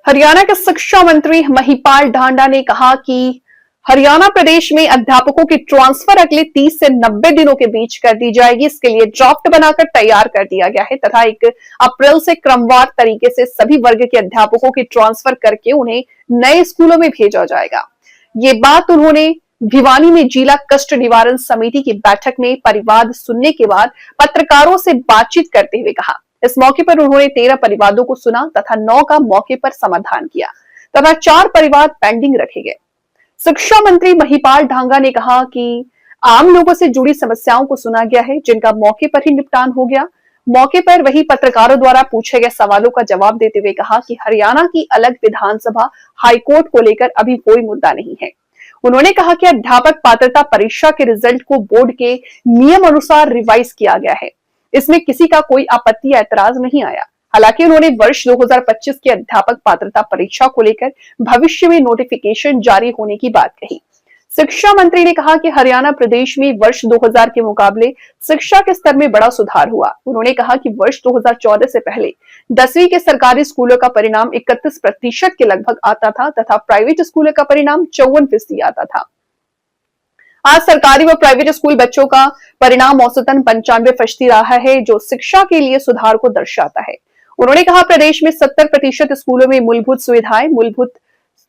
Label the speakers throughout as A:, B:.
A: हरियाणा के शिक्षा मंत्री महिपाल ढांडा ने कहा कि हरियाणा प्रदेश में अध्यापकों की ट्रांसफर अगले 30 से 90 दिनों के बीच कर दी जाएगी। इसके लिए ड्राफ्ट बनाकर तैयार कर दिया गया है तथा 1 अप्रैल से क्रमवार तरीके से सभी वर्ग के अध्यापकों की ट्रांसफर करके उन्हें नए स्कूलों में भेजा जाएगा। ये बात उन्होंने भिवानी में जिला कष्ट निवारण समिति की बैठक में परिवाद सुनने के बाद पत्रकारों से बातचीत करते हुए कहा। इस मौके पर उन्होंने 13 परिवादों को सुना तथा 9 का मौके पर समाधान किया तथा 4 परिवाद पेंडिंग रखे गए। शिक्षा मंत्री महिपाल ढांगा ने कहा कि आम लोगों से जुड़ी समस्याओं को सुना गया है, जिनका मौके पर ही निपटान हो गया। मौके पर वही पत्रकारों द्वारा पूछे गए सवालों का जवाब देते हुए कहा कि हरियाणा की अलग विधानसभा हाईकोर्ट को लेकर अभी कोई मुद्दा नहीं है। उन्होंने कहा कि अध्यापक पात्रता परीक्षा के रिजल्ट को बोर्ड के नियम अनुसार रिवाइज किया गया है, इसमें किसी का कोई आपत्ति या ऐतराज नहीं आया। हालांकि उन्होंने वर्ष 2025 की अध्यापक पात्रता परीक्षा को लेकर भविष्य में नोटिफिकेशन जारी होने की बात कही। शिक्षा मंत्री ने कहा कि हरियाणा प्रदेश में वर्ष 2000 के मुकाबले शिक्षा के स्तर में बड़ा सुधार हुआ। उन्होंने कहा कि वर्ष 2014 से पहले 10वीं के सरकारी स्कूलों का परिणाम 31% के लगभग आता था तथा प्राइवेट स्कूलों का परिणाम 54% आता था। आज सरकारी व प्राइवेट स्कूल बच्चों का परिणाम औसतन 95% रहा है, जो शिक्षा के लिए सुधार को दर्शाता है। उन्होंने कहा प्रदेश में 70% स्कूलों में मूलभूत सुविधाएं मूलभूत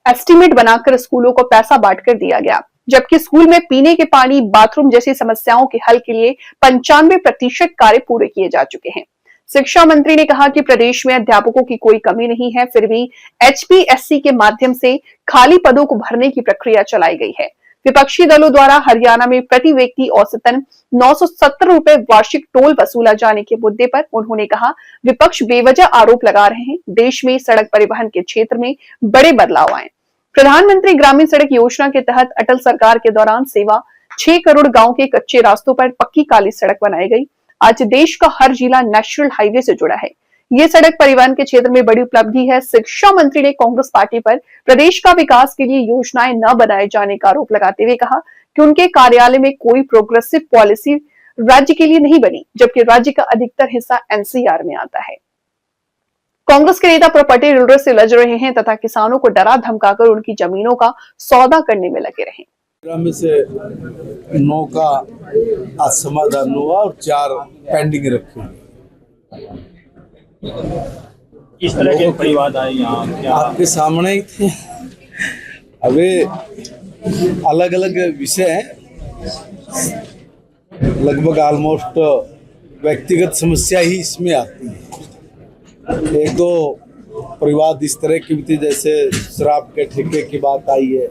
A: एस्टीमेट बनाकर स्कूलों को पैसा बांटकर दिया गया, जबकि स्कूल में पीने के पानी, बाथरूम जैसी समस्याओं के हल के लिए 95% कार्य पूरे किए जा चुके हैं। शिक्षा मंत्री ने कहा कि प्रदेश में अध्यापकों की कोई कमी नहीं है, फिर भी HPSC के माध्यम से खाली पदों को भरने की प्रक्रिया चलाई गई है। विपक्षी दलों द्वारा हरियाणा में प्रति व्यक्ति औसतन 970 रुपए वार्षिक टोल वसूला जाने के मुद्दे पर उन्होंने कहा विपक्ष बेवजह आरोप लगा रहे हैं। देश में सड़क परिवहन के क्षेत्र में बड़े बदलाव आए। प्रधानमंत्री ग्रामीण सड़क योजना के तहत अटल सरकार के दौरान सेवा 6 करोड़ गांव के कच्चे रास्तों पर पक्की काली सड़क बनाई गई। आज देश का हर जिला नेशनल हाईवे से जुड़ा है। ये सड़क परिवहन के क्षेत्र में बड़ी उपलब्धि है। शिक्षा मंत्री ने कांग्रेस पार्टी पर प्रदेश का विकास के लिए योजनाएं न बनाए जाने का आरोप लगाते हुए कहा कि उनके कार्यालय में कोई प्रोग्रेसिव पॉलिसी राज्य के लिए नहीं बनी, जबकि राज्य का अधिकतर हिस्सा NCR में आता है। कांग्रेस के नेता प्रॉपर्टी डीलर से लड़ रहे हैं तथा किसानों को डरा धमकाकर उनकी जमीनों का सौदा करने में लगे रहे।
B: में से 9 का आज समाधान हुआ और 4 पेंडिंग रखे।
C: किस तरह के परिवाद आए यहाँ? क्या
B: आपके सामने ही थे। अबे अलग अलग विषय हैं, लगभग ऑलमोस्ट व्यक्तिगत समस्या ही इसमें आती है। एक दो परिवाद इस तरह की भी थी जैसे शराब के ठेके की बात आई है,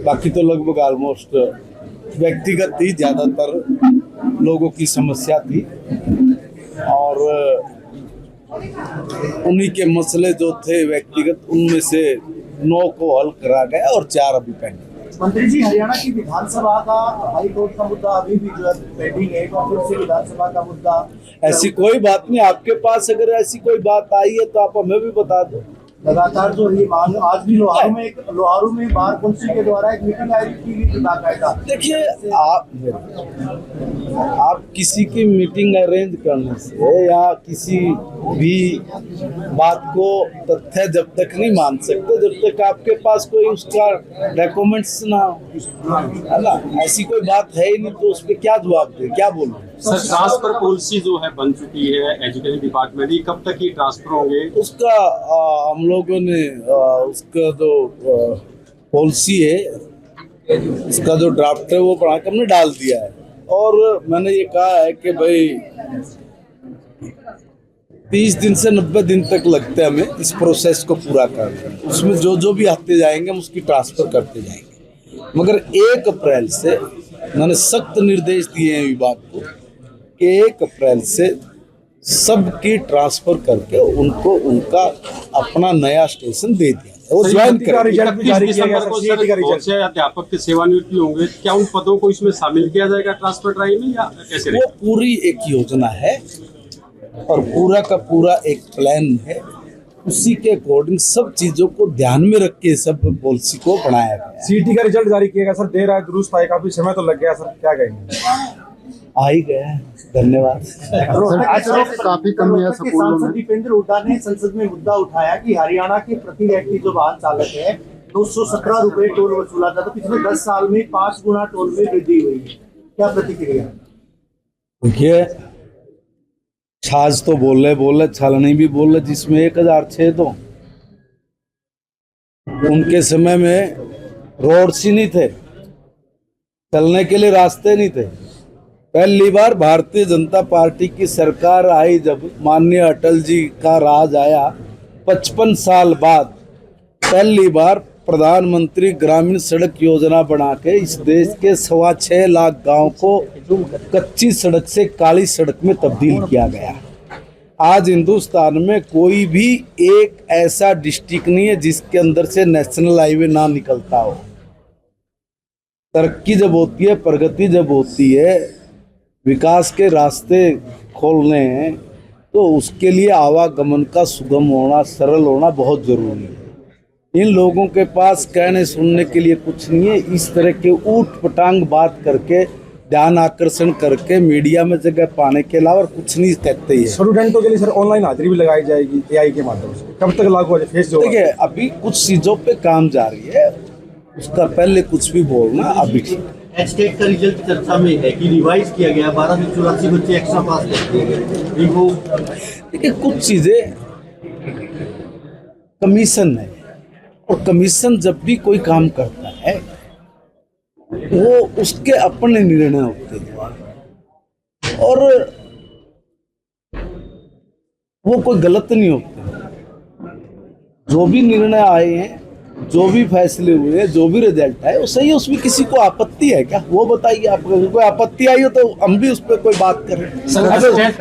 B: बाकी तो लगभग ऑलमोस्ट व्यक्तिगत ही ज्यादातर लोगों की समस्या थी और उन्हीं के मसले जो थे व्यक्तिगत, उनमें से 9 को हल करा गया और 4 अभी पेंडिंग।
D: मंत्री जी, हरियाणा की विधानसभा का हाई कोर्ट का मुद्दा अभी भी जो है पेंडिंग है, और फिर से विधानसभा का मुद्दा।
B: ऐसी कोई बात नहीं, आपके पास अगर ऐसी कोई बात आई है तो आप हमें भी बता दो।
D: लगातार जो ये मांग, आज भी लोहारू में बार कौंसिल के द्वारा एक मीटिंग आयोजित की गई बाकायदा।
B: देखिए, आप किसी की मीटिंग अरेंज करने से या किसी भी बात को तथ्य जब तक नहीं मान सकते जब तक आपके पास कोई उसका डॉक्यूमेंट्स ना हो, है ना। ऐसी कोई बात है ही नहीं तो उस पर क्या जवाब दे, क्या बोलूं।
C: सर, ट्रांसफर पॉलिसी जो है बन चुकी है एजुकेशन डिपार्टमेंट की, कब तक ये ट्रांसफर होंगे?
B: उसका हम लोगों ने उसका जो पॉलिसी है, उसका जो ड्राफ्ट है वो बनाकर हमने डाल दिया है और मैंने ये कहा है कि भाई 30 दिन से 90 दिन तक लगते हैं हमें इस प्रोसेस को पूरा करने। उसमें जो जो भी आते जाएंगे हम उसकी ट्रांसफर करते जाएंगे, मगर 1 अप्रैल से मैंने सख्त निर्देश दिए हैं विभाग को कि 1 अप्रैल से सबकी ट्रांसफर करके उनको उनका अपना नया स्टेशन दे दिया वो ज्वाइन करें।
C: अध्यापक के सेवानिवृत्ति होंगे, क्या उन पदों को इसमें शामिल किया जाएगा ट्रांसफर ड्राइव में या कैसे?
B: वो पूरी एक योजना है और पूरा का पूरा एक प्लान है, उसी के अकॉर्डिंग सब चीजों को ध्यान में रख के सब पॉलिसी को बनाया गया।
D: CET का रिजल्ट जारी किया गया सर, देर आए दुरुस्त आए, काफी समय तो लग गया सर, क्या कहेंगे?
B: आ ही गया है। धन्यवाद।
D: रोहतक
E: काफी कमी है
D: रोहतक के
E: स्कूलों
D: सांसद
E: में।
D: दीपेंद्र हुड्डा ने संसद में मुद्दा उठाया कि हरियाणा के प्रति व्यक्ति जो वाहन चालक है 217 रुपए टोल वसूला था, तो पिछले 10 साल में 5 गुना टोल में वृद्धि हुई है। क्या प्रतिक्रिया?
B: देखिए, छाछ तो बोल रहे छलनी भी बोल रहे, जिसमें 1006 तो उनके समय में रोड्स ही नहीं थे, चलने के लिए रास्ते नहीं थे। पहली बार भारतीय जनता पार्टी की सरकार आई, जब माननीय अटल जी का राज आया 55 साल बाद पहली बार प्रधानमंत्री ग्रामीण सड़क योजना बना के इस देश के 6.25 लाख गांव को कच्ची सड़क से काली सड़क में तब्दील किया गया। आज हिंदुस्तान में कोई भी एक ऐसा डिस्ट्रिक्ट नहीं है जिसके अंदर से नेशनल हाईवे ना निकलता हो। तरक्की जब होती है, प्रगति जब होती है, विकास के रास्ते खोलने हैं, तो उसके लिए आवागमन का सुगम होना, सरल होना बहुत जरूरी है। इन लोगों के पास कहने सुनने के लिए कुछ नहीं है। इस तरह के ऊट पटांग बात करके, ध्यान आकर्षण करके मीडिया में जगह पाने के अलावा कुछ नहीं कहते ही है।
F: स्टूडेंटों के लिए सर ऑनलाइन हाजिरी भी लगाई जाएगी एआई के माध्यम से, कब तक लागू हो जाए फेस जो?
B: देखिए, अभी कुछ चीजों पे काम जारी है, उसका पहले कुछ भी बोलना अभी ठीक है।
G: एस्टेट का रिजल्ट चर्चा में है कि रिवाइज किया गया, 1284 बच्चे एक्स्ट्रा पास कर दिए गए।
B: देखिए, कुछ चीजें कमीशन है, और कमीशन जब भी कोई काम करता है वो उसके अपने निर्णय होते हैं और वो कोई गलत नहीं होते। जो भी निर्णय आए हैं, जो भी फैसले हुए, जो भी रिजल्ट है वो सही है। उसमें किसी को आपत्ति है क्या? वो बताइए। आपको कोई आपत्ति आई हो तो हम भी उस पर कोई बात करें।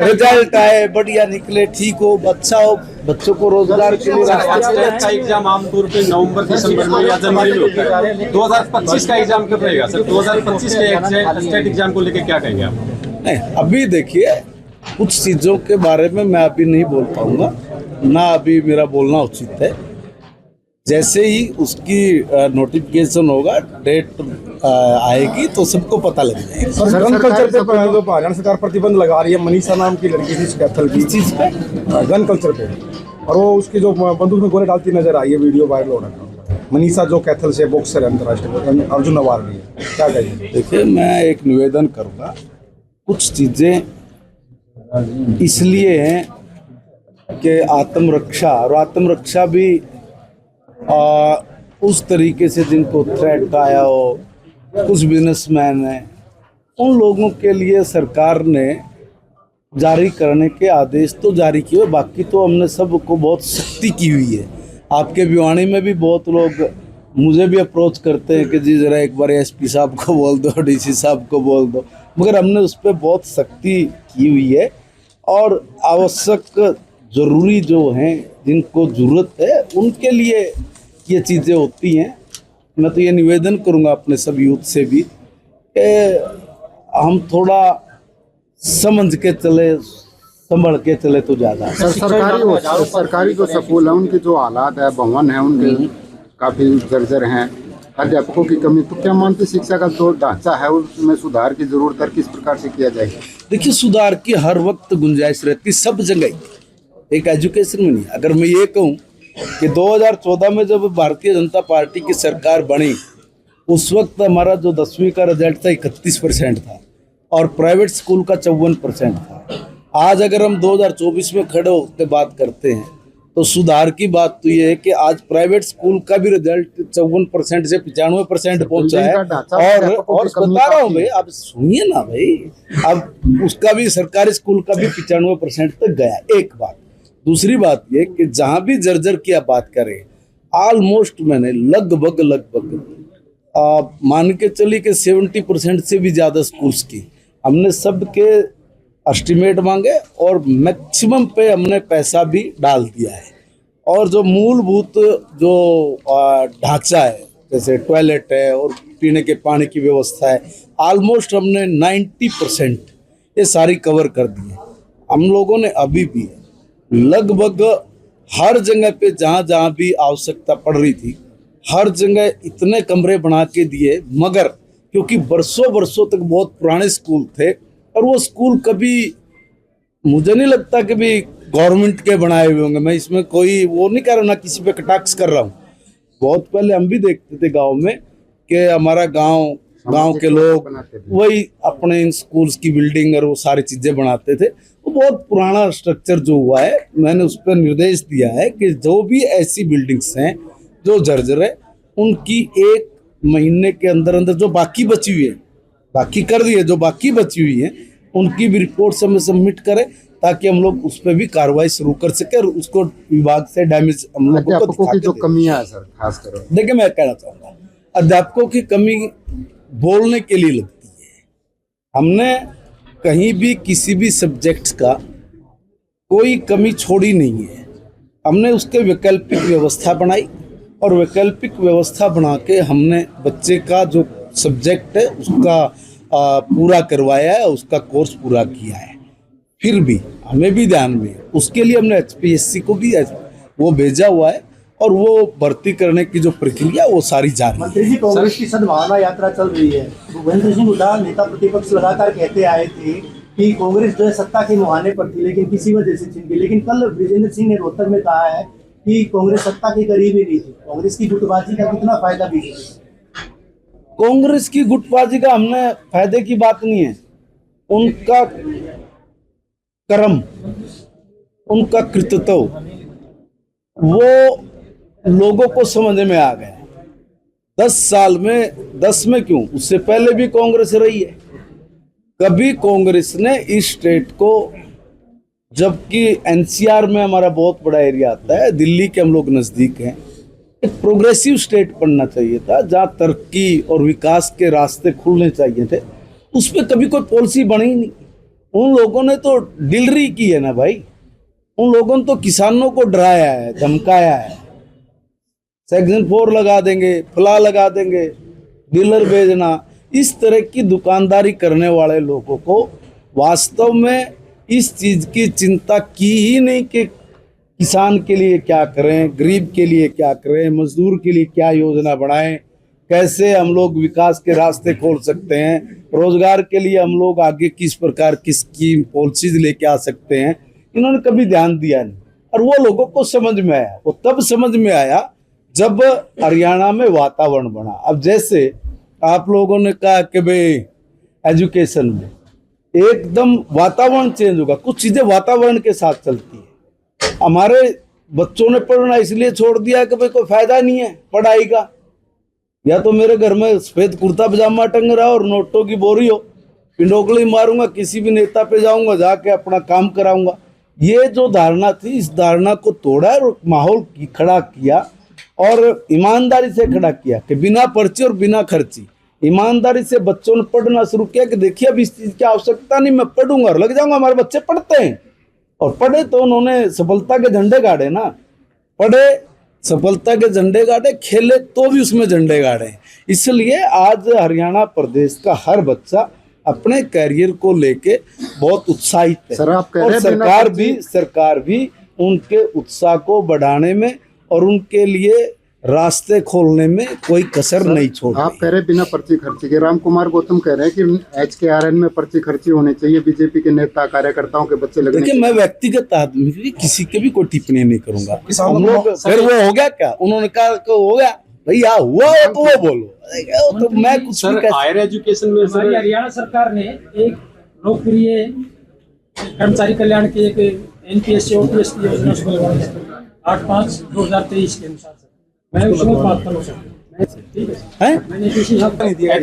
B: रिजल्ट आए, बढ़िया निकले, ठीक हो, अच्छा हो, बच्चों को रोजगार के लिए
C: स्टेट का एग्जाम आमतौर पे नवंबर दिसंबर में या जनवरी में होता है। 2025 का एग्जाम कब रहेगा सर? 2025 के स्टेट एग्जाम को लेकर क्या कहेंगे आप?
B: नहीं, अभी देखिए, कुछ चीजों के बारे में मैं अभी नहीं बोल पाऊंगा, ना अभी मेरा बोलना उचित है। जैसे ही उसकी नोटिफिकेशन होगा, डेट आएगी तो सबको पता लग जाएगा।
F: सर गन कल्चर पे हरियाणा सरकार प्रतिबंध लगा रही है। मनीषा नाम की लड़की थी कैथल की,
B: इस चीज पे
F: गन कल्चर पे, और वो उसकी जो बंदूक में गोले डालती नजर आई है, वीडियो वायरल हो रहा है। मनीषा जो कैथल से बॉक्सर है, अंतर्राष्ट्रीय अर्जुन अवार्ड भी है, क्या कहिए?
B: देखिए, मैं एक निवेदन करूंगा, कुछ चीजें इसलिए हैं कि आत्मरक्षा, और आत्मरक्षा भी उस तरीके से जिनको थ्रेट आया हो, कुछ बिजनेसमैन हैं, उन लोगों के लिए सरकार ने जारी करने के आदेश तो जारी किए। बाकी तो हमने सबको बहुत सख्ती की हुई है। आपके भिवानी में भी बहुत लोग मुझे भी अप्रोच करते हैं कि जी जरा एक बार एसपी साहब को बोल दो, डीसी साहब को बोल दो, मगर हमने उस पर बहुत सख्ती की हुई है। और आवश्यक ज़रूरी जो हैं, जिनको ज़रूरत है, उनके लिए ये चीज़ें होती हैं। मैं तो ये निवेदन करूंगा अपने सब यूथ से भी कि हम थोड़ा समझ के चले, संभल के चले तो ज़्यादा।
E: सरकारी जो स्कूल है उनके जो हालात है, भवन है उनके काफ़ी जर्जर हैं, अध्यापकों की कमी, तो क्या मानते शिक्षा का जो ढांचा है उसमें सुधार की जरूरत है, किस प्रकार से किया जाएगा?
B: देखिए, सुधार की हर वक्त गुंजाइश रहती, सब जगह, एक एजुकेशन में नहीं। अगर मैं ये कहूँ कि 2014 में जब भारतीय जनता पार्टी की सरकार बनी, उस वक्त हमारा जो 10वीं का रिजल्ट था 31% था और प्राइवेट स्कूल का 54% था। आज अगर हम 2024 में खड़े होकर बात करते हैं तो सुधार की बात तो ये है कि आज प्राइवेट स्कूल का भी रिजल्ट 54% से 95% पहुंचा है। और बता रहा हूँ भाई, आप सुनिए ना भाई, अब उसका भी सरकारी स्कूल का भी 95% तक गया। एक बात। दूसरी बात ये कि जहां भी जर्जर की आप बात करें, ऑलमोस्ट मैंने लगभग मान के चली कि 70% से भी ज़्यादा स्कूल्स की हमने सबके एस्टिमेट मांगे और मैक्सिमम पे हमने पैसा भी डाल दिया है। और जो मूलभूत जो ढांचा है, जैसे टॉयलेट है और पीने के पानी की व्यवस्था है, ऑलमोस्ट हमने 90% ये सारी कवर कर दी है। हम लोगों ने अभी भी लगभग हर जगह पे जहाँ भी आवश्यकता पड़ रही थी, हर जगह इतने कमरे बना के दिए, मगर क्योंकि बरसों तक बहुत पुराने स्कूल थे और वो स्कूल कभी, मुझे नहीं लगता कि भी गवर्नमेंट के बनाए हुए होंगे। मैं इसमें कोई वो नहीं कर रहा, ना किसी पे कटाक्ष कर रहा हूँ। बहुत पहले हम भी देखते थे गांव में कि हमारा गांव के लोग वही अपने इन स्कूल्स की बिल्डिंग और वो सारी चीजें बनाते थे। वो बहुत पुराना स्ट्रक्चर जो हुआ है, मैंने उस पर निर्देश दिया है कि जो भी ऐसी बिल्डिंग्स हैं जो जर्जर है, उनकी 1 महीने के अंदर अंदर जो बाकी बची हुई है, बाकी कर दी है, जो बाकी बची हुई है उनकी भी रिपोर्ट समय सबमिट करें, ताकि हम लोग उस पर भी कार्रवाई शुरू कर सके और उसको विभाग से डैमेज हम लोग
E: अध्यापकों की जो कमियां है सर, खास कर
B: देखिए, मैं कहना चाहूँगा अध्यापकों की कमी बोलने के लिए लगती है। हमने कहीं भी किसी भी सब्जेक्ट्स का कोई कमी छोड़ी नहीं है। हमने उसके वैकल्पिक व्यवस्था बनाई और वैकल्पिक व्यवस्था बना के हमने बच्चे का जो सब्जेक्ट है उसका पूरा करवाया है, उसका कोर्स पूरा किया है। फिर भी हमें भी ध्यान में, उसके लिए हमने HPSC को भी वो भेजा हुआ है और वो भर्ती करने की जो प्रक्रिया वो सारी जारी है।
D: मंत्री जी, कांग्रेस की सद्भावना यात्रा चल रही है। भूपेंद्र सिंह हुड्डा नेता प्रतिपक्ष लगातार कहते आए थे कि कांग्रेस जो है सत्ता के मुहाने पर थी, लेकिन किसी वजह से छिन गई। लेकिन कल विजेंद्र सिंह ने रोहतक में कहा है कि कांग्रेस सत्ता के करीब ही नहीं थी। कांग्रेस की गुटबाजी का कितना फायदा बीजेपी?
B: कांग्रेस की गुटबाजी का हमने फायदे की बात नहीं है, उनका कर्म, उनका कृतित्व वो लोगों को समझ में आ गया। 10 साल में, 10 में क्यों, उससे पहले भी कांग्रेस रही है। कभी कांग्रेस ने इस स्टेट को, जबकि NCR में हमारा बहुत बड़ा एरिया आता है, दिल्ली के हम लोग नजदीक हैं, एक प्रोग्रेसिव स्टेट बनना चाहिए था जहाँ तरक्की और विकास के रास्ते खुलने चाहिए थे। उस पर कभी कोई पॉलिसी बनी ही नहीं। उन लोगों ने तो डिलरी की है ना भाई, उन लोगों ने तो किसानों को डराया है, धमकाया है, सेक्शन 4 लगा देंगे, फला लगा देंगे, डीलर भेजना। इस तरह की दुकानदारी करने वाले लोगों को वास्तव में इस चीज की चिंता की ही नहीं कि किसान के लिए क्या करें, गरीब के लिए क्या करें, मजदूर के लिए क्या योजना बनाएं, कैसे हम लोग विकास के रास्ते खोल सकते हैं, रोजगार के लिए हम लोग आगे किस प्रकार की स्कीम पॉलिसीज लेके आ सकते हैं। इन्होंने कभी ध्यान दिया नहीं और वो लोगों को समझ में आया। वो तब समझ में आया जब हरियाणा में वातावरण बना। अब जैसे आप लोगों ने कहा कि भाई एजुकेशन में एकदम वातावरण चेंज होगा, कुछ चीजें वातावरण के साथ चलती है। हमारे बच्चों ने पढ़ना इसलिए छोड़ दिया कि भाई कोई फायदा नहीं है पढ़ाई का, या तो मेरे घर में सफेद कुर्ता पजामा टंग रहा और नोटों की बोरी हो, पिंडोकली मारूंगा, किसी भी नेता पे जाऊंगा, जाके अपना काम कराऊंगा। ये जो धारणा थी, इस धारणा को तोड़ा और माहौल खड़ा किया और ईमानदारी से खड़ा किया कि बिना पर्ची और बिना खर्ची ईमानदारी से बच्चों ने पढ़ना शुरू किया कि देखिए अब इस चीज की आवश्यकता नहीं, मैं पढ़ूंगा और लग जाऊंगा। हमारे बच्चे पढ़ते हैं और पढ़े तो उन्होंने सफलता के झंडे गाड़े ना, पढ़े सफलता के झंडे गाड़े, खेले तो भी उसमें झंडे गाड़े। इसलिए आज हरियाणा प्रदेश का हर बच्चा अपने करियर को लेके बहुत उत्साहित है।
E: सर, आप कह
B: और
E: रहे
B: सरकार भी उनके उत्साह को बढ़ाने में और उनके लिए रास्ते खोलने में कोई कसर नहीं छोड़।
E: आप कह रहे बिना पर्ची खर्ची के, राम कुमार गौतम कह रहे हैं कि HKRN में पर्ची खर्ची होनी चाहिए, बीजेपी के नेता कार्यकर्ताओं के बच्चे लगने।
B: देखिए, मैं व्यक्तिगत आदमी भी किसी के भी कोई टिप्पणी नहीं करूंगा। हम लोग फिर वो हो गया क्या, उन्होंने कहा हो गया भैया, हुआ हो तो वो बोलो, तो मैं कुछ
C: सर हायर एजुकेशन में
H: हमारी हरियाणा सरकार ने एक लोकप्रिय कर्मचारी कल्याण की एक NPS OPS की योजना शुरू करवाई है 8/5/2023 के अनुसार। मैं उसमें बात करूँ सर, ठीक है, मैंने किसी हद नहीं दिया।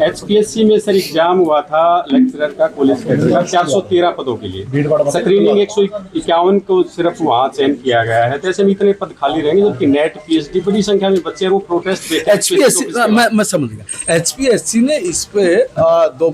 C: HPSC में सर एग्जाम हुआ था लेक्चरर का, कॉलेज का 413 पदों के लिए, स्क्रीनिंग 151 को सिर्फ वहाँ चयन किया गया है। तो ऐसे में इतने पद खाली रहेंगे, जबकि नेट PhD बड़ी संख्या में बच्चे वो प्रोटेस्ट
B: HPSC मैं समझ गया। HPSC ने इस पे 2